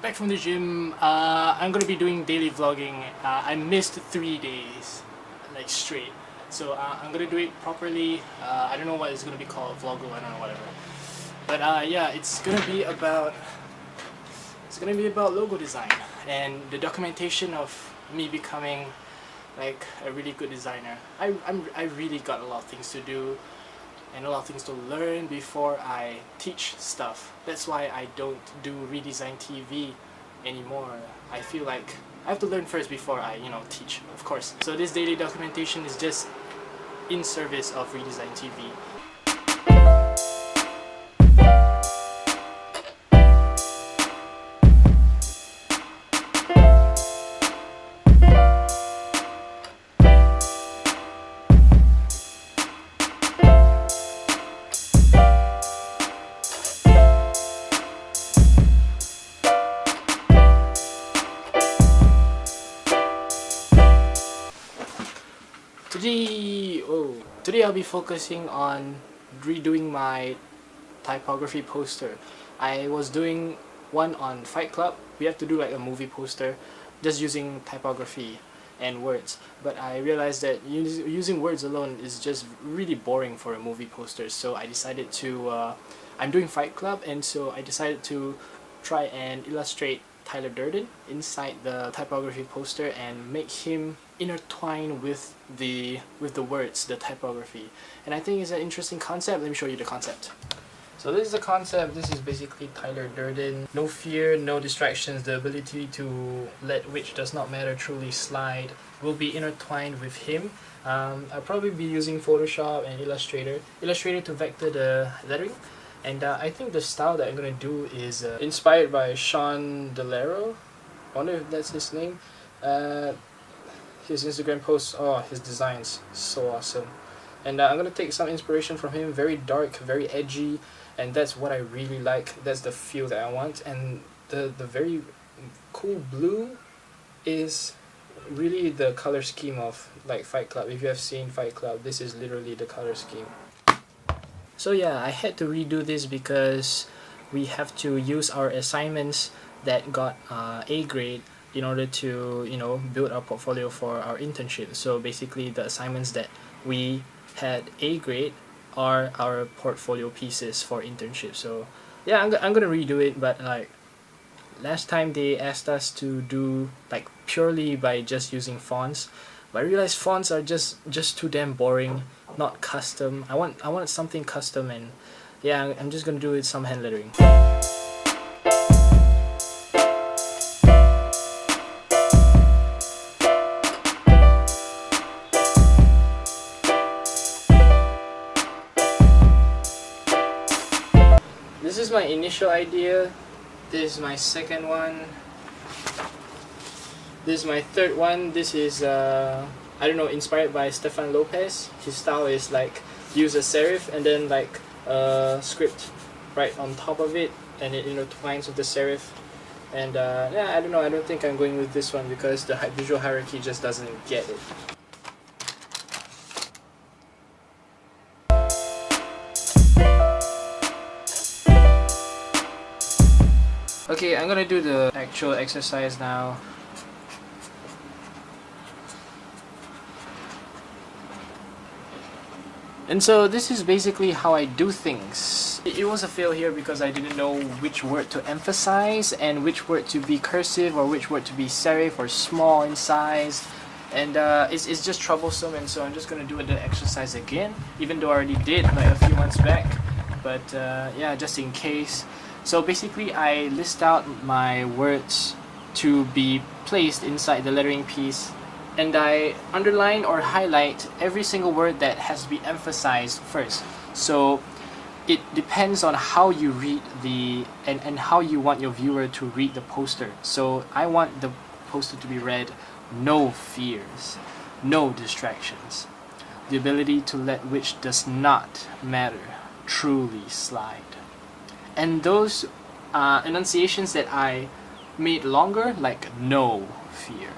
Back from the gym. I'm gonna be doing daily vlogging. I missed 3 days, like straight. So I'm gonna do it properly. I don't know what it's gonna be called, Vlogo. I don't know, whatever. But yeah, it's gonna be about logo design and the documentation of me becoming like a really good designer. I really got a lot of things to do and a lot of things to learn before I teach stuff. That's why I don't do redesign TV anymore. I feel like I have to learn first before I, teach, of course. So this daily documentation is just in service of redesign TV. Today I'll be focusing on redoing my typography poster. I was doing one on Fight Club. We have to do like a movie poster just using typography and words, but I realized that using words alone is just really boring for a movie poster, so I decided to I'm doing Fight Club, and so I decided to try and illustrate Tyler Durden inside the typography poster and make him intertwine with the words, the typography. And I think it's an interesting concept. Let me show you the concept. So this is the concept. This is basically Tyler Durden. No fear, no distractions. The ability to let which does not matter truly slide will be intertwined with him. I'll probably be using Photoshop and Illustrator to vector the lettering. And I think the style that I'm going to do is inspired by Sean Delero. I wonder if that's his name. His Instagram posts, his designs, so awesome. And I'm going to take some inspiration from him. Very dark, very edgy, and that's what I really like. That's the feel that I want. And the very cool blue is really the color scheme of like Fight Club. If you have seen Fight Club, this is literally the color scheme. So yeah, I had to redo this because we have to use our assignments that got A grade in order to build our portfolio for our internship. So basically the assignments that we had A grade are our portfolio pieces for internship. So yeah, I'm gonna redo it, but like last time they asked us to do like purely by just using fonts, but I realized fonts are just too damn boring, not custom. I want something custom, and yeah, I'm just gonna do it some hand lettering. This is my initial idea. This is my second one. This is my third one. This is I don't know, inspired by Stefan Lopez. His style is like use a serif and then like a script right on top of it, and it intertwines with the serif. And yeah, I don't know. I don't think I'm going with this one because the visual hierarchy just doesn't get it. Okay, I'm gonna do the actual exercise now. And so this is basically how I do things. It was a fail here because I didn't know which word to emphasize and which word to be cursive or which word to be serif or small in size. And it's just troublesome, and so I'm just gonna do the exercise again, even though I already did like a few months back. But yeah, just in case. So basically I list out my words to be placed inside the lettering piece, and I underline or highlight every single word that has to be emphasized first. So it depends on how you read and how you want your viewer to read the poster. So I want the poster to be read, no fears, no distractions, the ability to let which does not matter truly slide. And those enunciations that I made longer, like no fear,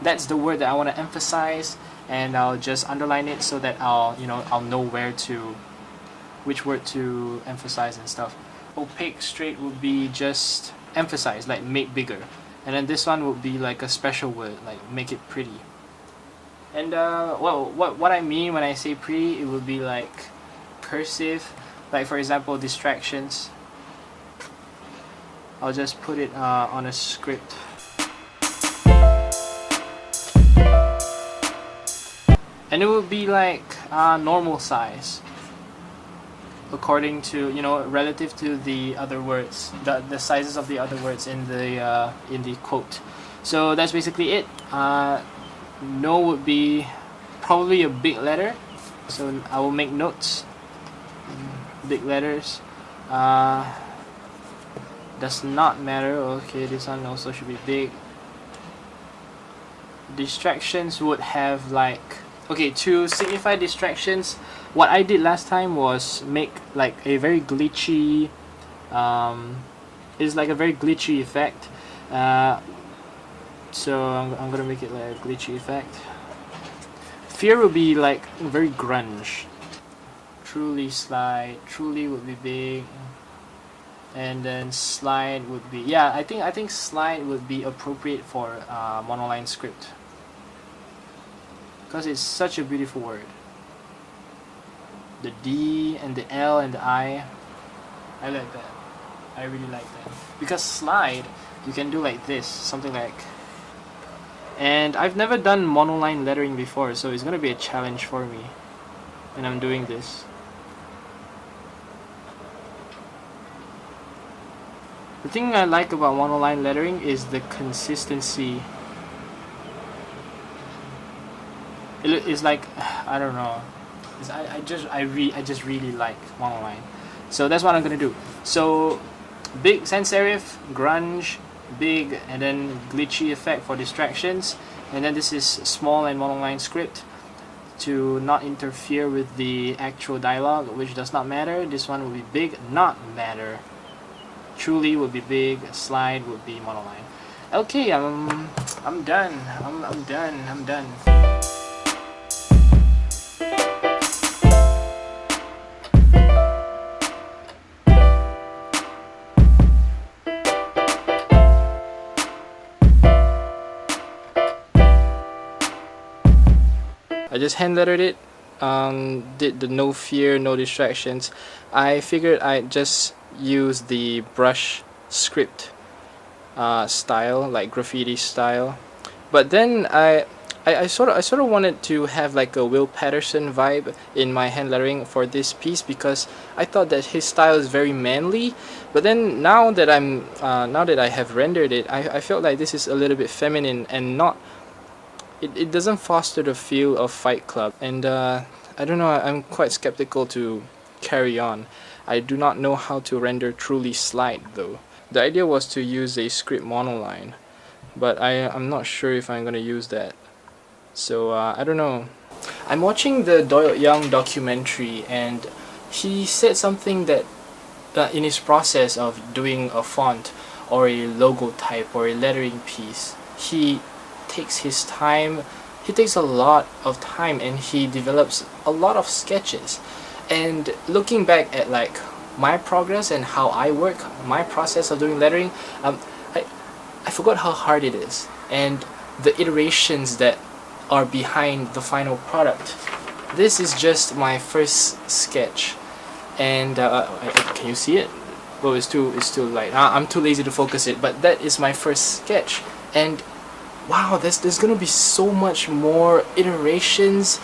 that's the word that I want to emphasize, and I'll just underline it so that I'll know which word to emphasize and stuff. opaque straight would be just emphasize, like make bigger. And then this one would be like a special word, like make it pretty. And well, what I mean when I say pretty, it would be like cursive. Like for example, distractions. I'll just put it on a script. And it would be like normal size, according to, you know, relative to the other words, the sizes of the other words in the quote. So that's basically it. No would be probably a big letter, so I will make notes. Big letters. Does not matter. Okay, this one also should be big. Distractions would have like, okay, to signify distractions, what I did last time was make like a very glitchy, it's like a very glitchy effect. So I'm gonna make it like a glitchy effect. Fear will be like very grunge. Truly slide. Truly would be big. And then slide would be, yeah, I think slide would be appropriate for monoline script, because it's such a beautiful word. The D and the L and the I like that. I really like that, because slide you can do like this, something like. And I've never done monoline lettering before, so it's gonna be a challenge for me when I'm doing this. The thing I like about monoline lettering is the consistency. It's like, I don't know. I just really like monoline. So that's what I'm gonna do. So big sans serif, grunge, big, and then glitchy effect for distractions. And then this is small and monoline script to not interfere with the actual dialogue, which does not matter. This one will be big, not matter. Truly would be big, slide would be monoline. Okay, I'm done. I'm done. I just hand lettered it, did the no fear, no distractions. I figured I'd just use the brush script style, like graffiti style, but then I sort of wanted to have like a Will Patterson vibe in my hand lettering for this piece, because I thought that his style is very manly. But then now that I have rendered it, I felt like this is a little bit feminine and not. It doesn't foster the feel of Fight Club, and I don't know. I'm quite skeptical to carry on. I do not know how to render truly slide though. The idea was to use a script monoline, but I'm not sure if I'm gonna use that. So I don't know. I'm watching the Doyle Young documentary, and he said something that in his process of doing a font or a logo type or a lettering piece, he takes his time. He takes a lot of time, and he develops a lot of sketches. And looking back at like my progress and how I work, my process of doing lettering, I forgot how hard it is, and the iterations that are behind the final product. This is just my first sketch, and can you see it? Well, it's too light. I'm too lazy to focus it, but that is my first sketch, and wow, there's gonna be so much more iterations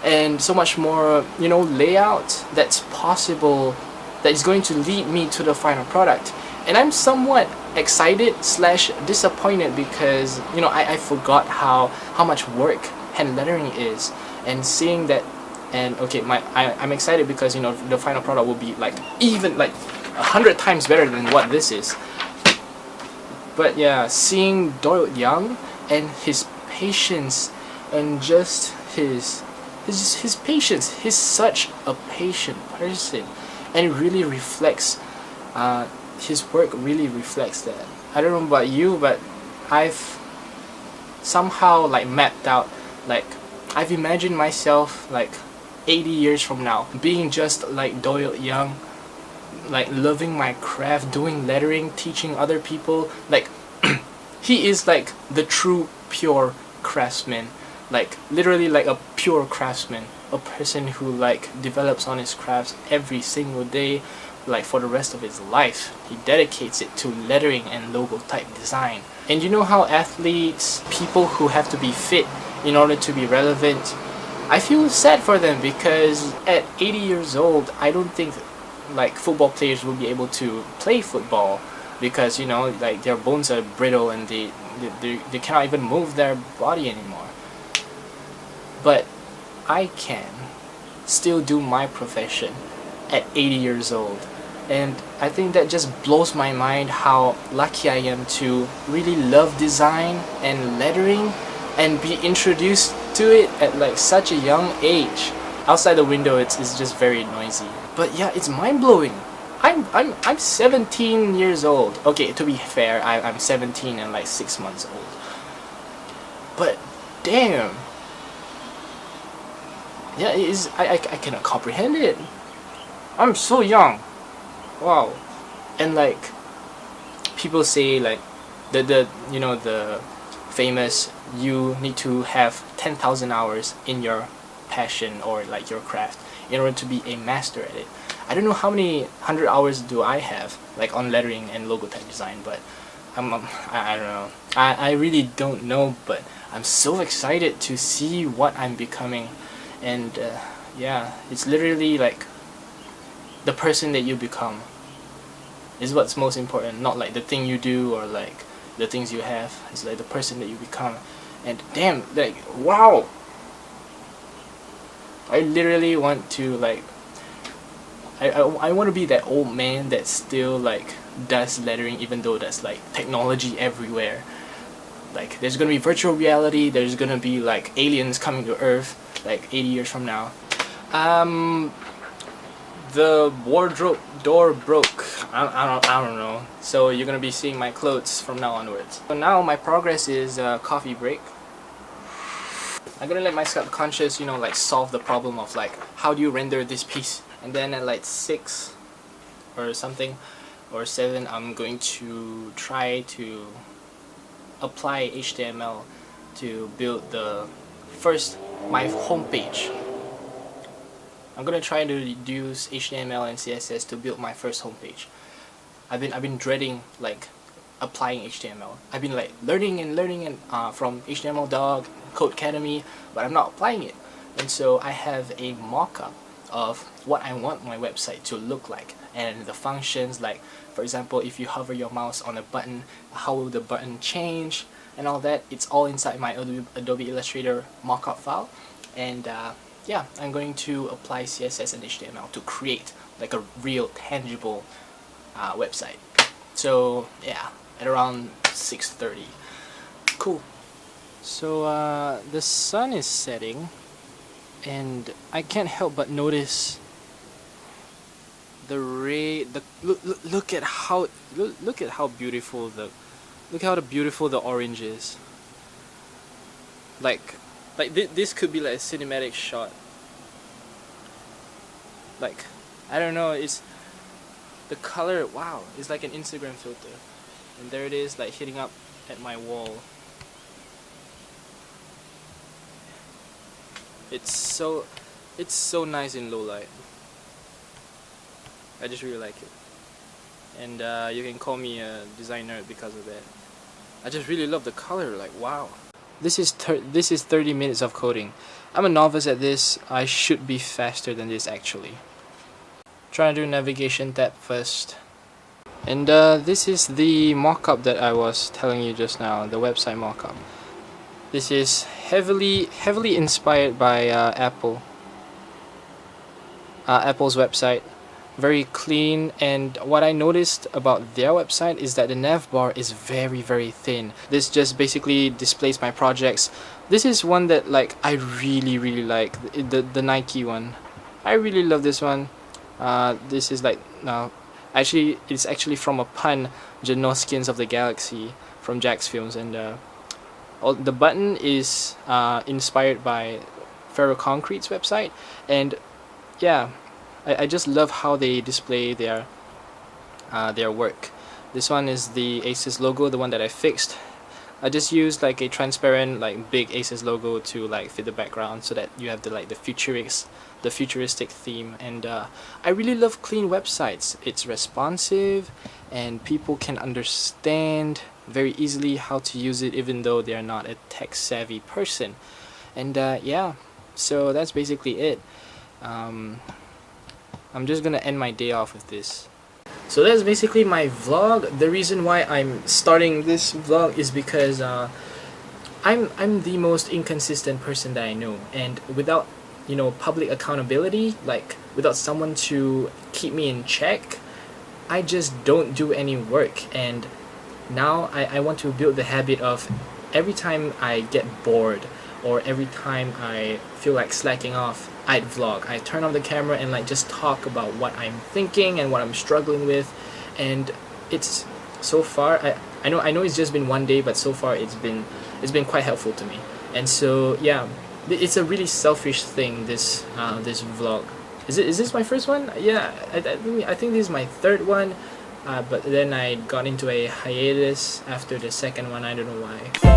and so much more, you know, layout that's possible, that is going to lead me to the final product. And I'm somewhat excited slash disappointed, because you know I forgot how much work hand lettering is, and seeing that, and okay, I'm excited because you know the final product will be like even like 100 times better than what this is. But yeah, seeing Doyle Young and his patience, and just his patience. He's such a patient person, and it really reflects. His work really reflects that. I don't know about you, but I've somehow like mapped out, like I've imagined myself like 80 years from now being just like Doyle Young, like loving my craft, doing lettering, teaching other people. Like he is like the true pure craftsman, like literally like a pure craftsman, a person who like develops on his crafts every single day, like for the rest of his life. He dedicates it to lettering and logo type design. And you know how athletes, people who have to be fit in order to be relevant, I feel sad for them because at 80 years old, I don't think like football players will be able to play football because, you know, like their bones are brittle and they cannot even move their body anymore. But I can still do my profession at 80 years old. And I think that just blows my mind how lucky I am to really love design and lettering and be introduced to it at like such a young age. Outside the window it's just very noisy. But yeah, it's mind-blowing. I'm 17 years old. Okay, to be fair, I'm 17 and like 6 months old. But damn. Yeah, it is. I cannot comprehend it. I'm so young. Wow. And like people say like the you know the famous, you need to have 10,000 hours in your passion or like your craft in order to be a master at it. I don't know how many 100 hours do I have like on lettering and logo type design, but I don't know. I really don't know, but I'm so excited to see what I'm becoming. And yeah, it's literally like the person that you become is what's most important, not like the thing you do or like the things you have. It's like the person that you become. And damn, like wow, I literally want to like I want to be that old man that still like does lettering even though there's like technology everywhere. Like there's gonna be virtual reality, there's gonna be like aliens coming to Earth like 80 years from now. The wardrobe door broke. I don't know. So you're gonna be seeing my clothes from now onwards. So now my progress is coffee break. I'm gonna let my subconscious, you know, like solve the problem of like how do you render this piece. And then at like 6 or something or 7, I'm going to try to apply HTML to build my homepage. I'm gonna try to use HTML and CSS to build my first homepage. I've been dreading like applying HTML. I've been like learning and from HTML Dog, Codecademy, but I'm not applying it. And so I have a mock-up of what I want my website to look like and the functions, like for example if you hover your mouse on a button, how will the button change and all that. It's all inside my Adobe Illustrator mockup file. And yeah, I'm going to apply CSS and HTML to create like a real tangible website. So yeah, at around 6:30. Cool. So the sun is setting and I can't help but notice the ray. Look at how beautiful the orange is. Like this could be like a cinematic shot. Like I don't know, it's the color. Wow, it's like an Instagram filter, and there it is, like hitting up at my wall. It's so nice in low light. I just really like it, and you can call me a designer because of that. I just really love the color. Like wow, this is 30 minutes of coding. I'm a novice at this. I should be faster than this actually. Trying to do navigation tab first, and this is the mockup that I was telling you just now. The website mockup. This is heavily inspired by Apple's website. Very clean, and what I noticed about their website is that the nav bar is very thin. This just basically displays my projects. This is one that like I really like, the Nike one. I really love this one. This is like actually it's actually from a pun, Janoskians of the Galaxy from Jack's Films, and the button is inspired by Ferroconcrete's website. And yeah, I just love how they display their their work. This one is the Asus logo, the one that I fixed. I just used like a transparent like big Asus logo to like fit the background so that you have the futuristic theme. And I really love clean websites. It's responsive and people can understand very easily how to use it even though they're not a tech savvy person. And yeah, so that's basically it. I'm just gonna end my day off with this. So that's basically my vlog. The reason why I'm starting this vlog is because I'm the most inconsistent person that I know, and without public accountability, like without someone to keep me in check, I just don't do any work. And now I want to build the habit of every time I get bored or every time I feel like slacking off, I'd vlog. I turn on the camera and like just talk about what I'm thinking and what I'm struggling with. And it's so far I know it's just been one day, but so far it's been quite helpful to me. And so yeah, it's a really selfish thing, this vlog. Is this my first one? Yeah, I think this is my third one, but then I got into a hiatus after the second one. I don't know why.